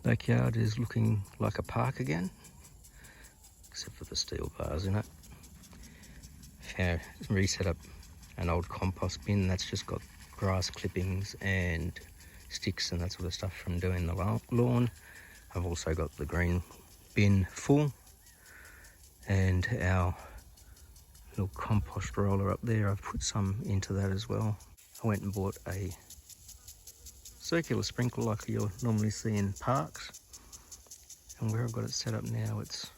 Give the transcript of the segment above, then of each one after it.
Backyard is looking like a park again, except for the steel bars in it. Reset up an old compost bin that's just got grass clippings and sticks and that sort of stuff from doing the lawn. I've also got the green bin full, and our little compost roller up there, I've put some into that as well. I went and bought a circular sprinkler like you'll normally see in parks, and where I've got it set up now, it's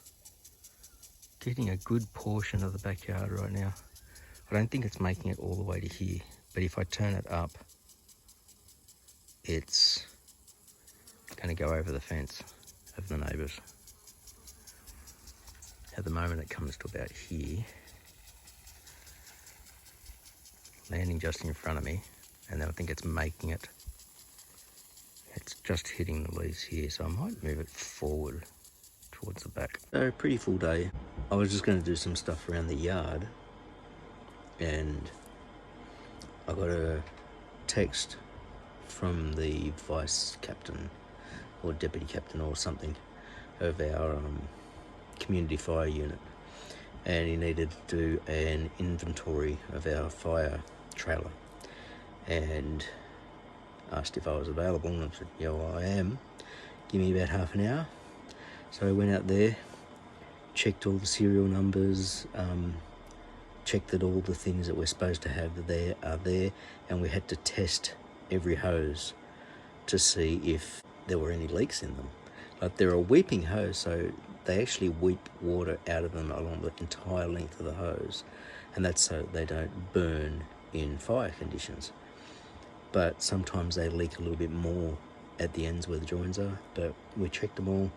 getting a good portion of the backyard right now. I don't think it's making it all the way to here, but if I turn it up, it's going to go over the fence of the neighbours. At the moment it comes to about here, landing just in front of me, and then I think it's making it. It's just hitting the leaves here, so I might move it forward towards the back. So pretty full day. I was just going to do some stuff around the yard, and I got a text from the vice captain or deputy captain or something of our community fire unit, and he needed to do an inventory of our fire trailer and asked if I was available, and I said, yeah, well, I am. Give me about half an hour. So I went out there, checked all the serial numbers, checked that all the things that we're supposed to have there are there, and we had to test every hose to see if there were any leaks in them. Like, they're a weeping hose, so they actually weep water out of them along the entire length of the hose, and that's so they don't burn in fire conditions. But sometimes they leak a little bit more at the ends where the joins are, but we checked them all.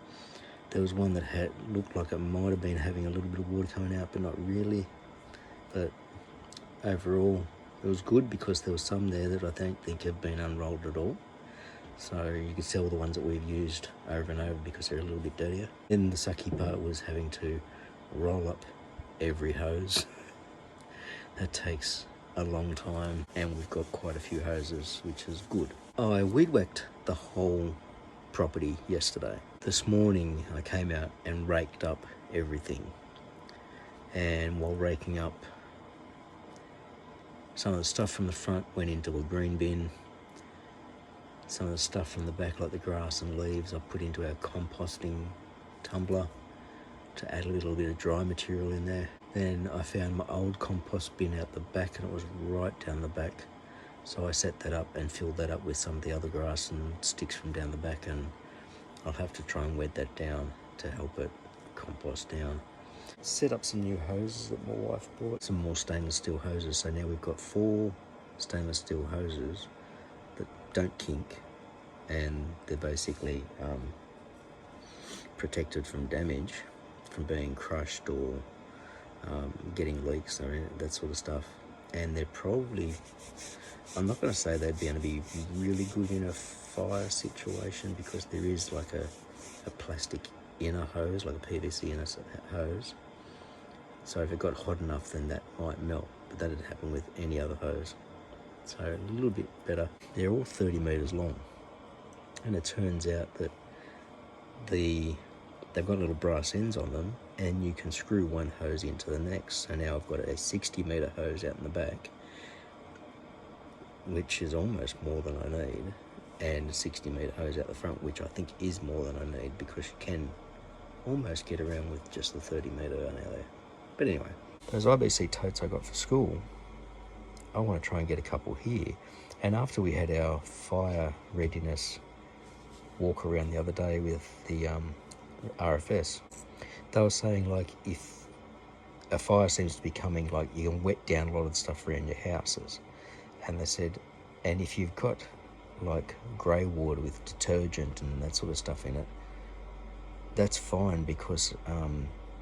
There was one that looked like it might have been having a little bit of water coming out, but not really. But overall, it was good, because there was some there that I don't think have been unrolled at all. So you could tell the ones that we've used over and over because they're a little bit dirtier. Then the sucky part was having to roll up every hose. That takes a long time, and we've got quite a few hoses, which is good. I weed whacked the whole property yesterday. This morning I came out and raked up everything, and while raking up, some of the stuff from the front went into a green bin. Some of the stuff from the back, like the grass and leaves, I put into our composting tumbler to add a little bit of dry material in there. Then I found my old compost bin out the back, and it was right down the back. So I set that up and filled that up with some of the other grass and sticks from down the back, and I'll have to try and wet that down to help it compost down. Set up some new hoses that my wife bought, some more stainless steel hoses. So now we've got 4 stainless steel hoses that don't kink, and they're basically protected from damage, from being crushed or getting leaks or that sort of stuff. And they're probably, I'm not going to say they'd be going to be really good in a fire situation, because there is like a plastic inner hose, like a PVC inner hose. So if it got hot enough, then that might melt, but that'd happen with any other hose. So a little bit better. They're all 30 meters long, and it turns out that they've got little brass ends on them, and you can screw one hose into the next. So now I've got a 60-meter hose out in the back, which is almost more than I need, and a 60-meter hose out the front, which I think is more than I need, because you can almost get around with just the 30-meter now there. But anyway, those IBC totes I got for school, I want to try and get a couple here. And after we had our fire readiness walk around the other day with the RFS, they were saying, like, if a fire seems to be coming, like, you can wet down a lot of the stuff around your houses. And they said, and if you've got like grey water with detergent and that sort of stuff in it, that's fine, because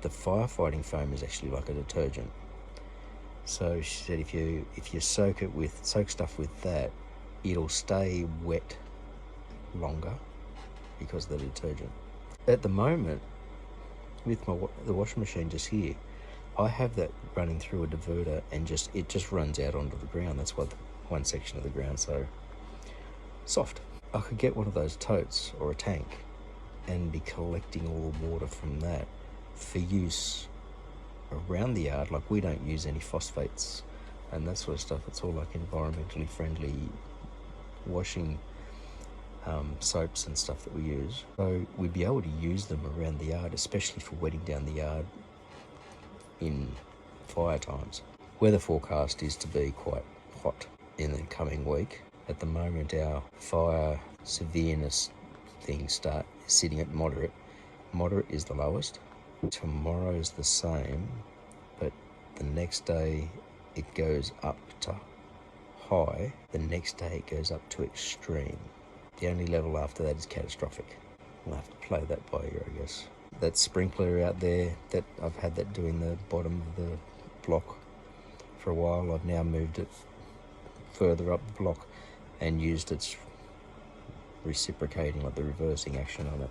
the firefighting foam is actually like a detergent. So she said if you soak stuff with that, it'll stay wet longer because of the detergent. At the moment, with the washing machine just here, I have that running through a diverter, and it just runs out onto the ground. That's what one section of the ground, so soft. I could get one of those totes or a tank and be collecting all the water from that for use around the yard. Like, we don't use any phosphates and that sort of stuff. It's all like environmentally friendly washing soaps and stuff that we use. So we'd be able to use them around the yard, especially for wetting down the yard in fire times. Weather forecast is to be quite hot in the coming week. At the moment, our fire severeness things start sitting at moderate. Moderate is the lowest. Tomorrow is the same, but the next day it goes up to high. The next day it goes up to extreme. The only level after that is catastrophic. We'll have to play that by ear, I guess. That sprinkler out there, that I've had that doing the bottom of the block for a while. I've now moved it further up the block and used its reciprocating, like the reversing action on it,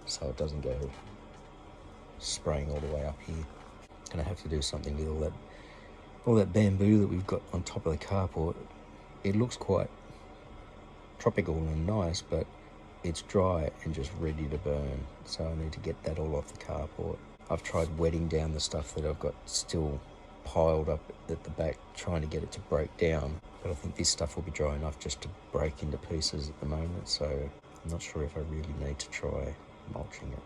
so it doesn't go spraying all the way up here. Gonna have to do something with all that bamboo that we've got on top of the carport. It looks quite tropical and nice, but it's dry and just ready to burn, so I need to get that all off the carport. I've tried wetting down the stuff that I've got still piled up at the back, trying to get it to break down, but I think this stuff will be dry enough just to break into pieces at the moment, so I'm not sure if I really need to try mulching it.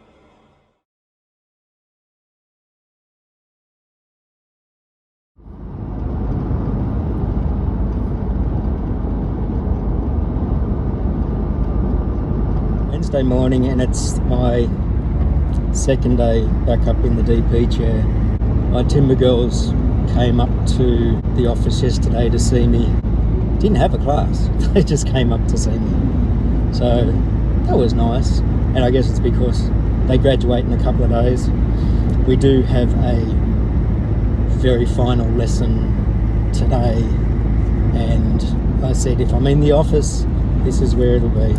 Wednesday morning, and it's my second day back up in the DP chair. My timber girls came up to the office yesterday to see me. Didn't have a class, they just came up to see me. So that was nice, and I guess it's because they graduate in a couple of days. We do have a very final lesson today, and I said if I'm in the office, this is where it'll be.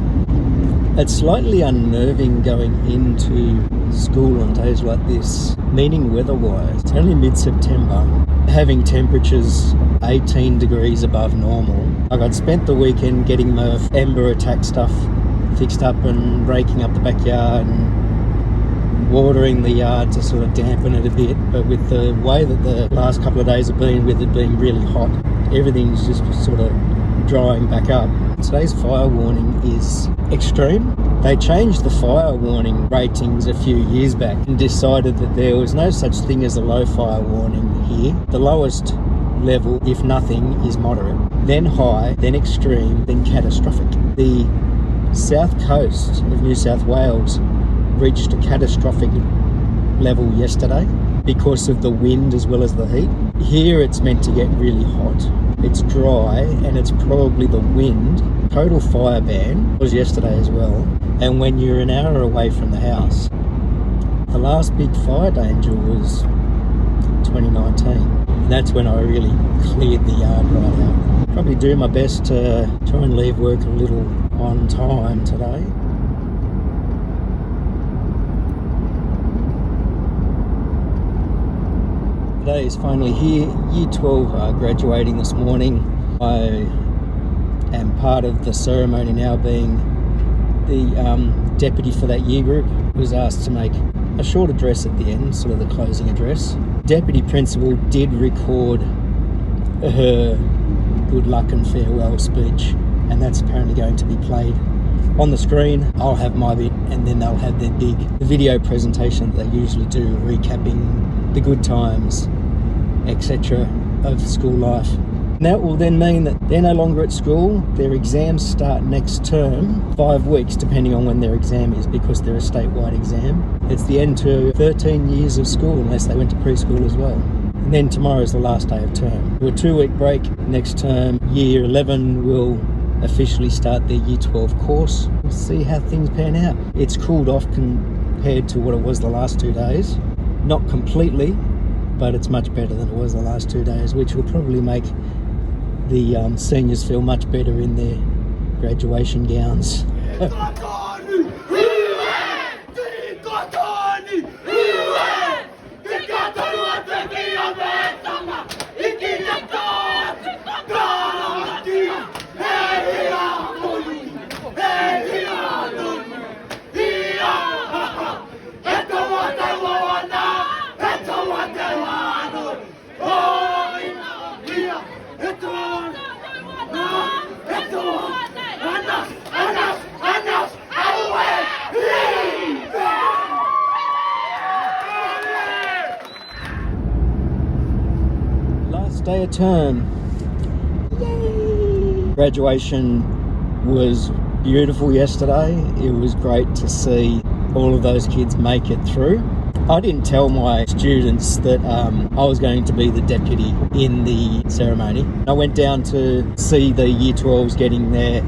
It's slightly unnerving going into school on days like this, meaning weather-wise. It's only mid-September, having temperatures 18 degrees above normal. Like, I'd spent the weekend getting my ember attack stuff fixed up and raking up the backyard and watering the yard to sort of dampen it a bit, but with the way that the last couple of days have been, with it being really hot, everything's just sort of drying back up. Today's fire warning is extreme. They changed the fire warning ratings a few years back and decided that there was no such thing as a low fire warning here. The lowest level, if nothing, is moderate, then high, then extreme, then catastrophic. The south coast of New South Wales reached a catastrophic level yesterday because of the wind as well as the heat. Here it's meant to get really hot. It's dry and it's probably the wind. Total fire ban was yesterday as well. And when you're an hour away from the house, the last big fire danger was 2019. And that's when I really cleared the yard right out. Probably do my best to try and leave work a little on time today. Today is finally here. Year 12 are graduating this morning. I am part of the ceremony now, being the deputy for that year group. I was asked to make a short address at the end, sort of the closing address. Deputy principal did record her good luck and farewell speech, and that's apparently going to be played on the screen. I'll have my bit, and then they'll have their big video presentation that they usually do, recapping the good times, etc. of school life. And that will then mean that they're no longer at school. Their exams start next term, 5 weeks depending on when their exam is, because they're a statewide exam. It's the end to 13 years of school unless they went to preschool as well. And then tomorrow's the last day of term. We're a 2-week break. Next term, year 11 will officially start their year 12 course. We'll see how things pan out. It's cooled off compared to what it was the last 2 days. Not completely, but it's much better than it was the last 2 days, which will probably make the seniors feel much better in their graduation gowns. their term. Yay! Graduation was beautiful yesterday. It was great to see all of those kids make it through. I didn't tell my students that I was going to be the deputy in the ceremony. I went down to see the Year 12s getting their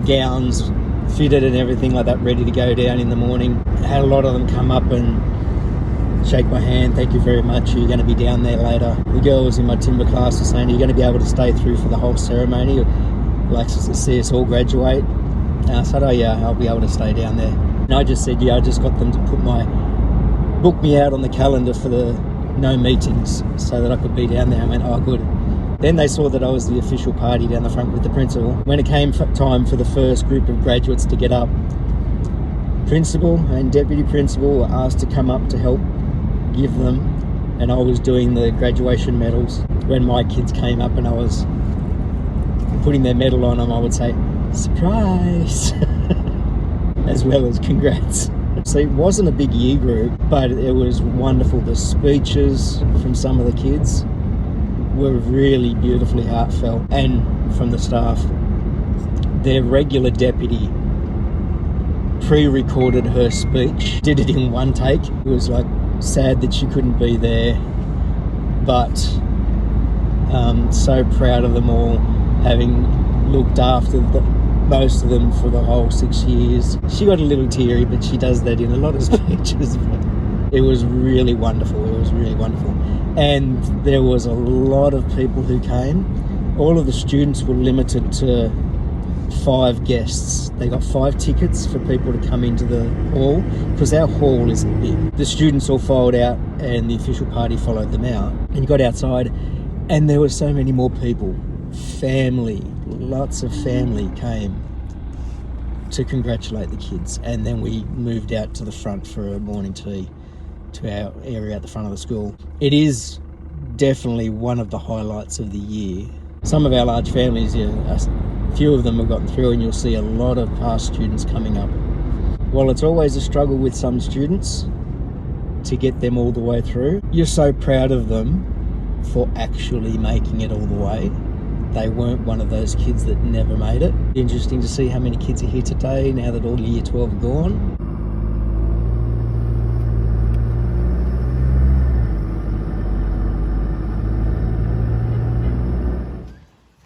gowns fitted and everything like that, ready to go down in the morning. I had a lot of them come up and shake my hand. Thank you very much. You're going to be down there later. The girls in my timber class were saying, are you going to be able to stay through for the whole ceremony? Like to see us all graduate? And I said, oh yeah, I'll be able to stay down there. And I just said, yeah, I just got them to book me out on the calendar for the no meetings so that I could be down there. I went, oh good. Then they saw that I was the official party down the front with the principal. When it came time for the first group of graduates to get up, principal and deputy principal were asked to come up to help give them, and I was doing the graduation medals. When my kids came up and I was putting their medal on them, I would say, surprise, as well as congrats. So it wasn't a big year group, but it was wonderful. The speeches from some of the kids were really beautifully heartfelt, and from the staff. Their regular deputy pre-recorded her speech, did it in one take. It was like sad that she couldn't be there, but so proud of them all, having looked after most of them for the whole 6 years. She got a little teary, but she does that in a lot of speeches. It was really wonderful. It was really wonderful. And there was a lot of people who came. All of the students were limited to 5 guests. They got 5 tickets for people to come into the hall, because our hall isn't big. The students all filed out and the official party followed them out. And you got outside and there were so many more people. Family, lots of family came to congratulate the kids. And then we moved out to the front for a morning tea to our area at the front of the school. It is definitely one of the highlights of the year. Some of our large families, a few of them have gotten through, and you'll see a lot of past students coming up. While it's always a struggle with some students to get them all the way through, you're so proud of them for actually making it all the way. They weren't one of those kids that never made it. Interesting to see how many kids are here today now that all Year 12 are gone.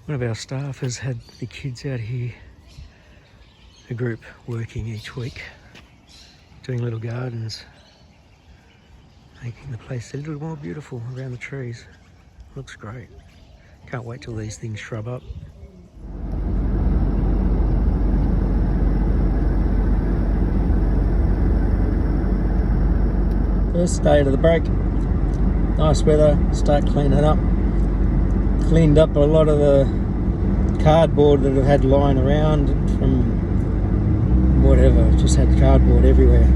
One of our staff has had the kids out here, a group working each week, doing little gardens, making the place a little more beautiful around the trees. Looks great. Can't wait till these things shrub up. First day of the break. Nice weather, start cleaning up. Cleaned up a lot of the cardboard that I've had lying around from whatever, just had cardboard everywhere.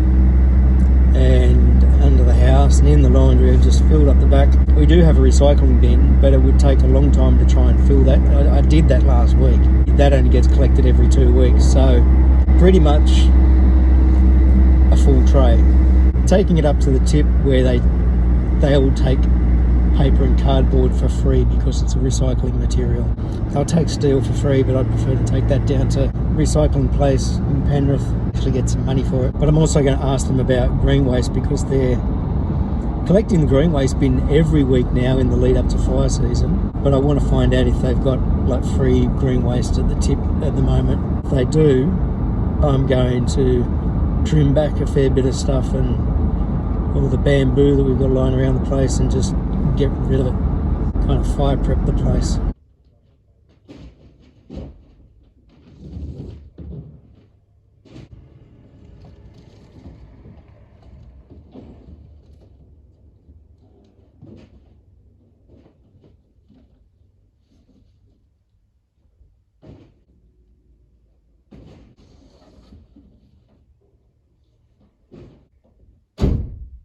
And under the house and in the laundry, I just filled up the back. We do have a recycling bin, but it would take a long time to try and fill that. I did that last week. That only gets collected every 2 weeks, so pretty much a full tray. Taking it up to the tip where they all take paper and cardboard for free because it's a recycling material. They'll take steel for free, but I'd prefer to take that down to recycling place in Penrith, actually get some money for it. But I'm also going to ask them about green waste, because they're collecting the green waste bin every week now in the lead up to fire season. But I want to find out if they've got like free green waste at the tip at the moment. If they do, I'm going to trim back a fair bit of stuff and all the bamboo that we've got lying around the place and just get rid of it, kind of fire prep the place.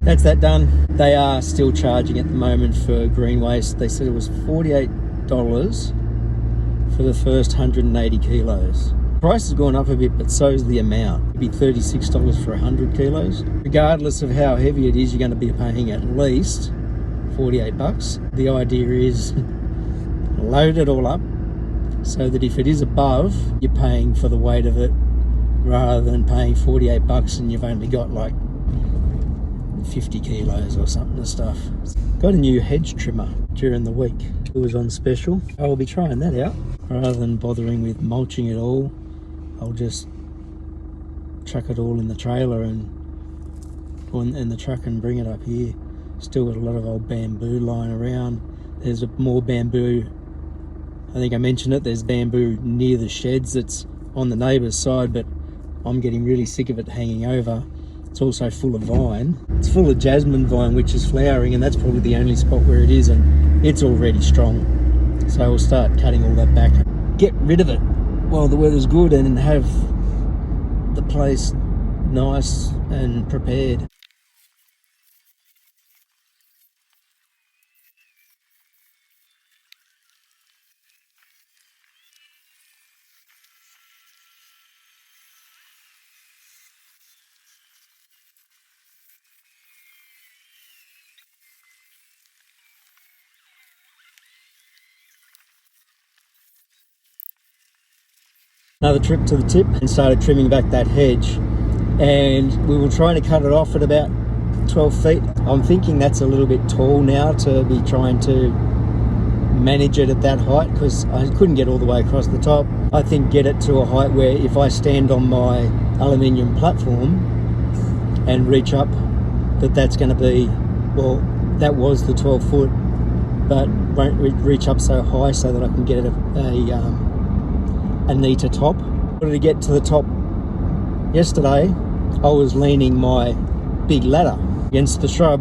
That's that done. They are still charging at the moment for green waste. They said it was $48 for the first 180 kilos. Price has gone up a bit, but so's the amount. It'd be $36 for 100 kilos. Regardless of how heavy it is, you're going to be paying at least 48 bucks. The idea is load it all up so that if it is above, you're paying for the weight of it rather than paying $48 and you've only got like 50 kilos or something of stuff. Got a new hedge trimmer during the week. It was on special. I'll be trying that out. Rather than bothering with mulching it all, I'll just chuck it all in the trailer and in the truck and bring it up here. Still got a lot of old bamboo lying around. There's more bamboo. I think I mentioned it. There's bamboo near the sheds that's on the neighbour's side, but I'm getting really sick of it hanging over. It's also full of vine. It's full of jasmine vine, which is flowering, and that's probably the only spot where it is, and it's already strong. So I'll start cutting all that back. Get rid of it while the weather's good and have the place nice and prepared. Another trip to the tip and started trimming back that hedge, and we were trying to cut it off at about 12 feet. I'm thinking that's a little bit tall now to be trying to manage it at that height, because I couldn't get all the way across the top. I think get it to a height where if I stand on my aluminium platform and reach up, that's going to be, well, that was the 12 foot, but won't reach up so high so that I can get a neater top. In order to get to the top yesterday, I was leaning my big ladder against the shrub,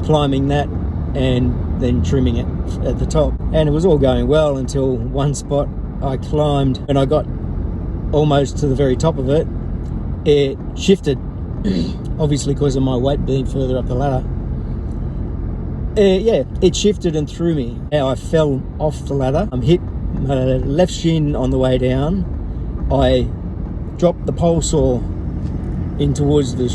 climbing that and then trimming it at the top. And it was all going well until one spot I climbed, and I got almost to the very top of it. It shifted, obviously because of my weight being further up the ladder. Yeah, it shifted and threw me. Now I fell off the ladder. I'm hit my left shin on the way down. I dropped the pole saw in towards the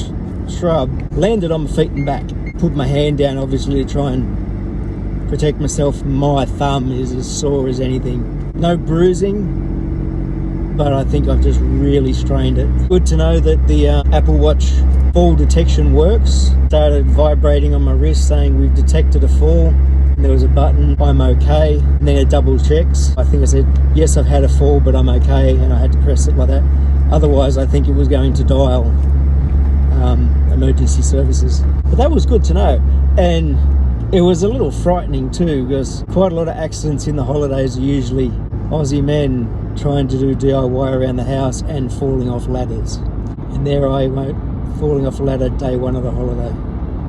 shrub, landed on my feet and back, put my hand down obviously to try and protect myself. My thumb is as sore as anything. No bruising, but I think I've just really strained it. Good to know that the Apple Watch fall detection works. Started vibrating on my wrist saying we've detected a fall. There was a button, I'm okay, and then it double checks. I think I said, yes, I've had a fall, but I'm okay, and I had to press it like that. Otherwise, I think it was going to dial emergency services. But that was good to know. And it was a little frightening too, because quite a lot of accidents in the holidays are usually Aussie men trying to do DIY around the house and falling off ladders. And there I went, falling off a ladder day one of the holiday.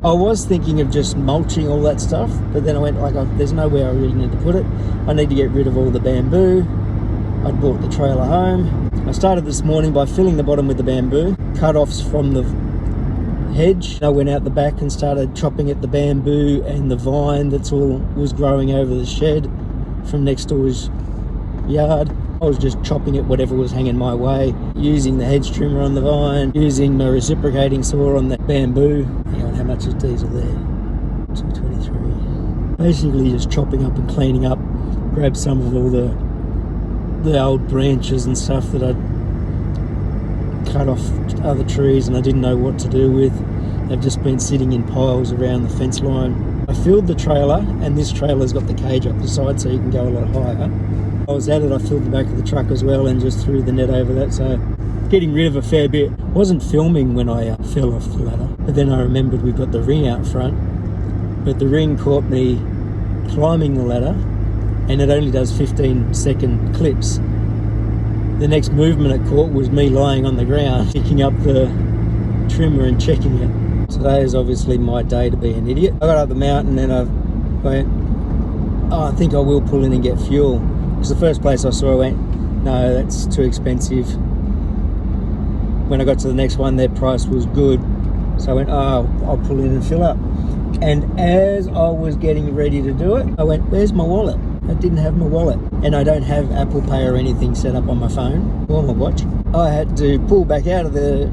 I was thinking of just mulching all that stuff, but then I went like, there's nowhere I really need to put it. I need to get rid of all the bamboo. I'd brought the trailer home. I started this morning by filling the bottom with the bamboo, cut-offs from the hedge. I went out the back and started chopping at the bamboo and the vine that's all was growing over the shed from next door's yard. I was just chopping at whatever was hanging my way, using the hedge trimmer on the vine, using my reciprocating saw on the bamboo. Hang on, how much is diesel there? 223. Basically just chopping up and cleaning up. Grabbed some of all the old branches and stuff that I'd cut off other trees and I didn't know what to do with. They've just been sitting in piles around the fence line. I filled the trailer, and this trailer's got the cage up the side so you can go a lot higher. I was at it, I filled the back of the truck as well and just threw the net over that, so getting rid of a fair bit. Wasn't filming when I fell off the ladder, but then I remembered we've got the ring out front, but the ring caught me climbing the ladder and it only does 15-second clips. The next movement it caught was me lying on the ground, picking up the trimmer and checking it. Today is obviously my day to be an idiot. I got up the mountain and I went, oh, I think I will pull in and get fuel. Because the first place I saw, I went, no, that's too expensive. When I got to the next one, their price was good. So I went, oh, I'll pull in and fill up. And as I was getting ready to do it, I went, where's my wallet? I didn't have my wallet. And I don't have Apple Pay or anything set up on my phone or my watch. I had to pull back out of the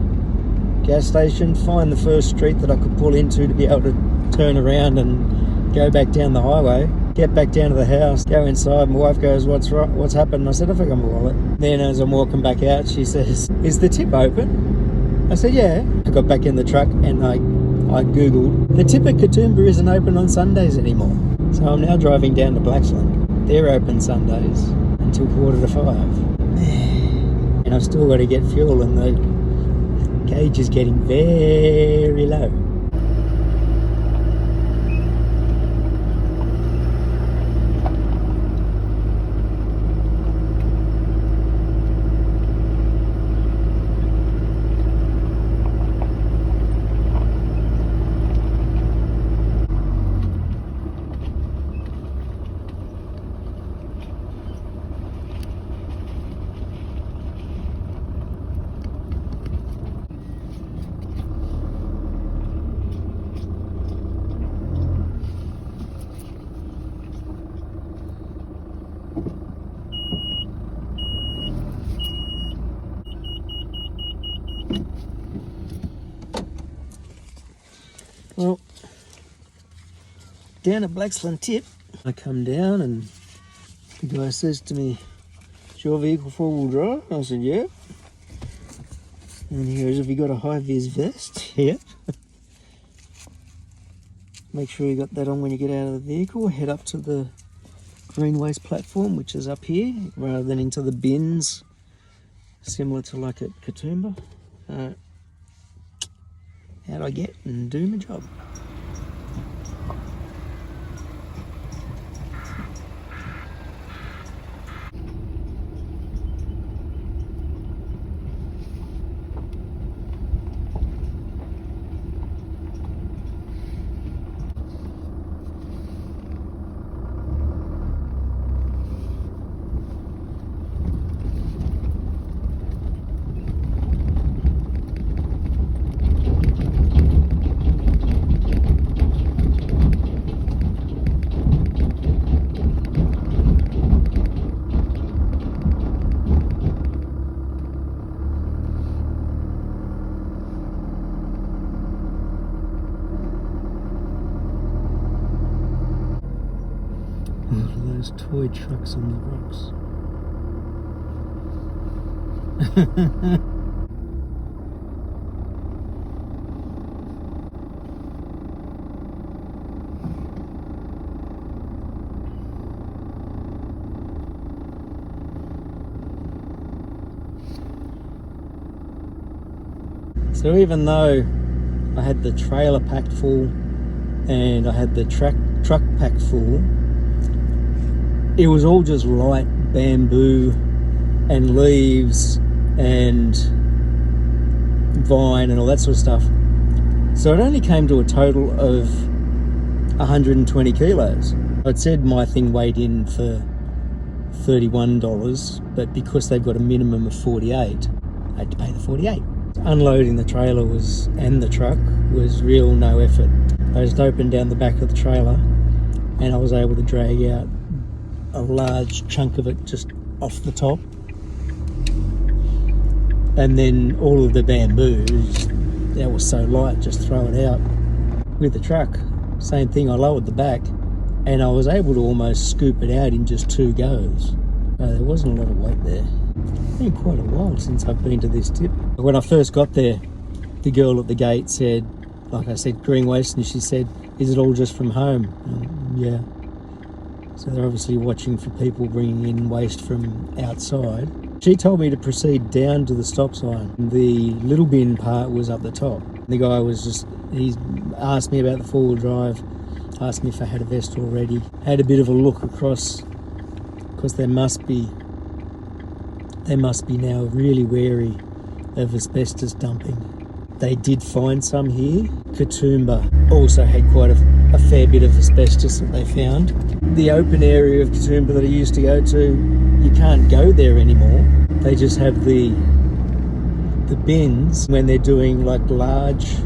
gas station, find the first street that I could pull into to be able to turn around and go back down the highway. Get back down to the house, go inside. My wife goes, what's happened? I said, I forgot my wallet. Then as I'm walking back out, she says, is the tip open? I said, yeah. I got back in the truck and I Googled. The tip at Katoomba isn't open on Sundays anymore. So I'm now driving down to Blaxland. They're open Sundays until 4:45. And I've still got to get fuel and the gauge is getting very low. Well, down at Blaxland Tip, I come down and the guy says to me, is your vehicle four-wheel drive? I said, yeah. And he goes, have you got a high-vis vest? Yeah. Make sure you got that on when you get out of the vehicle. Head up to the green waste platform, which is up here, rather than into the bins, similar to like at Katoomba. Out I get and do my job. Those toy trucks on the rocks. So even though I had the trailer packed full and I had the truck packed full, it was all just light bamboo and leaves and vine and all that sort of stuff. So it only came to a total of 120 kilos. I'd said my thing weighed in for $31, but because they've got a minimum of 48, I had to pay the 48. Unloading the trailer and the truck was real no effort. I just opened down the back of the trailer and I was able to drag out a large chunk of it just off the top, and then all of the bamboo, that was so light, just throw it out. With the truck, same thing, I lowered the back and I was able to almost scoop it out in just 2 goes. There wasn't a lot of weight there. It's been quite a while since I've been to this tip. When I first got there, the girl at the gate said, like I said, green waste, and she said, is it all just from home? Yeah. So they're obviously watching for people bringing in waste from outside. She told me to proceed down to the stop sign. The little bin part was up the top. The guy he asked me about the four-wheel drive, asked me if I had a vest already. Had a bit of a look across, because they must be now really wary of asbestos dumping. They did find some here. Katoomba also had quite a fair bit of asbestos that they found. The open area of Katoomba that I used to go to, you can't go there anymore. They just have the bins when they're doing like large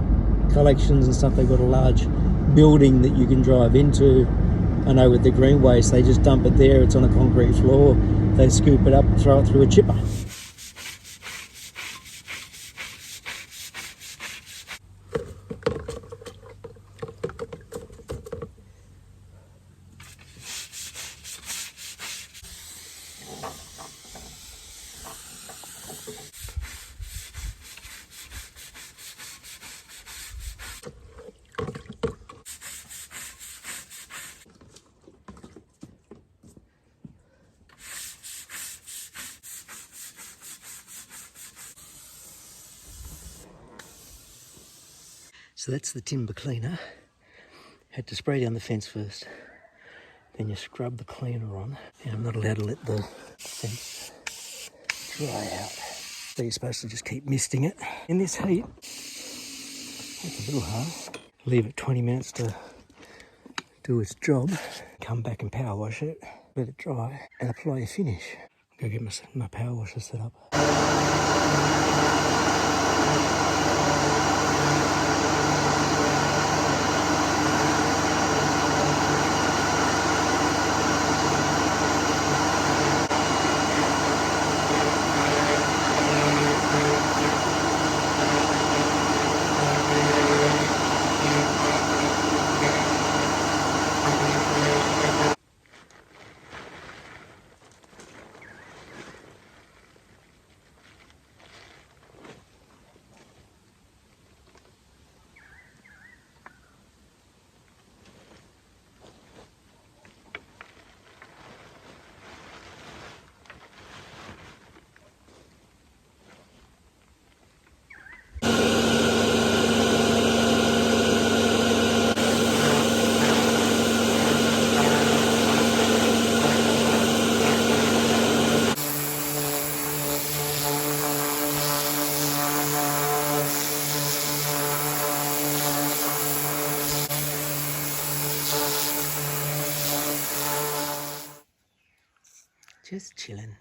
collections and stuff. They've got a large building that you can drive into. I know with the green waste, they just dump it there. It's on a concrete floor. They scoop it up and throw it through a chipper. So that's the timber cleaner. Had to spray down the fence first. Then you scrub the cleaner on. And I'm not allowed to let the fence dry out. So you're supposed to just keep misting it. In this heat, it's a little hard. Leave it 20 minutes to do its job. Come back and power wash it. Let it dry and apply your finish. Go get my power washer set up. Just chilling.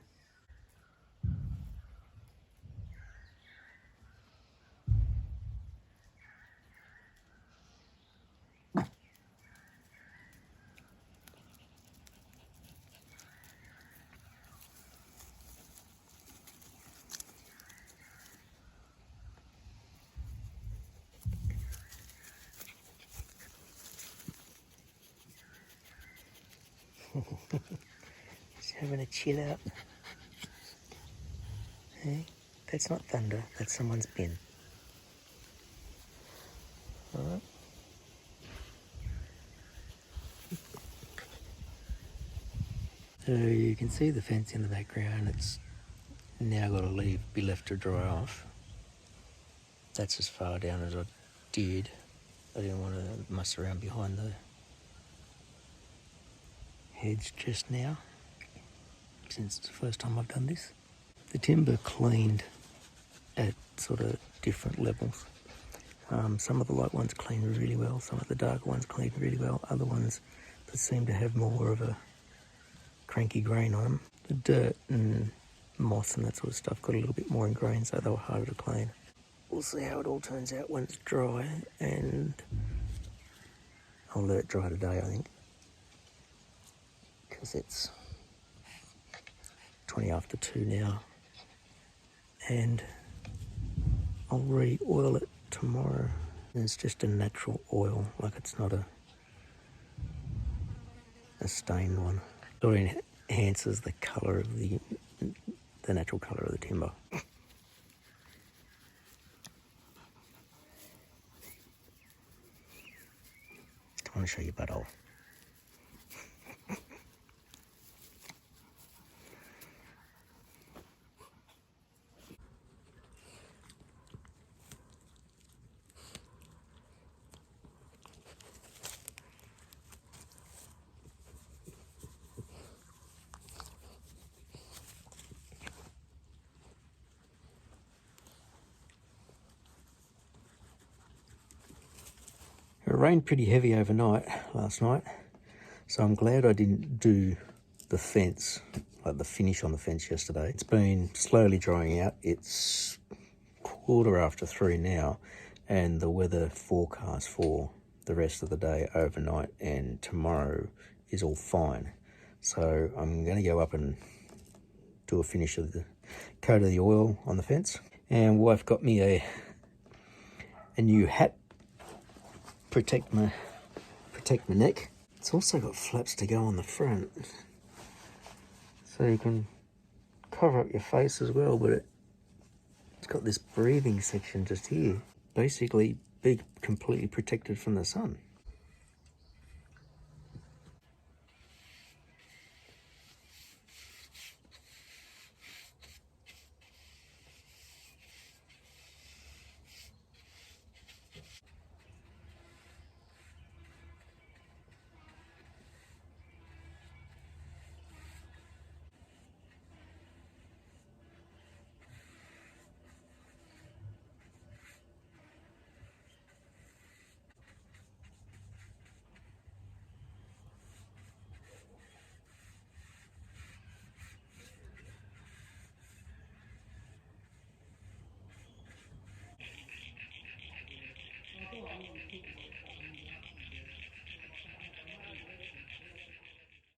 Just having a chill out. Hey, that's not thunder, that's someone's bin. Alright. So you can see the fence in the background. It's now got to be left to dry off. That's as far down as I did. I didn't want to mess around behind the hedge just now, since it's the first time I've done this. The timber cleaned at sort of different levels. Some of the light ones cleaned really well, some of the darker ones cleaned really well, other ones that seem to have more of a cranky grain on them. The dirt and moss and that sort of stuff got a little bit more in grain, so they were harder to clean. We'll see how it all turns out when it's dry, and I'll let it dry today, I think, because it's 20 after 2 now, and I'll re-oil it tomorrow. And it's just a natural oil, like it's not a stained one. So it enhances the colour of the natural colour of the timber. Don't want to show you butthole. It rained pretty heavy overnight last night, so I'm glad I didn't do the fence, like the finish on the fence yesterday. It's been slowly drying out. It's 3:15 now, and the weather forecast for the rest of the day, overnight and tomorrow, is all fine. So I'm going to go up and do a finish of the coat of the oil on the fence. And wife got me a new hat, protect my neck. It's also got flaps to go on the front, so you can cover up your face as well, but it's got this breathing section just here. Basically be completely protected from the sun.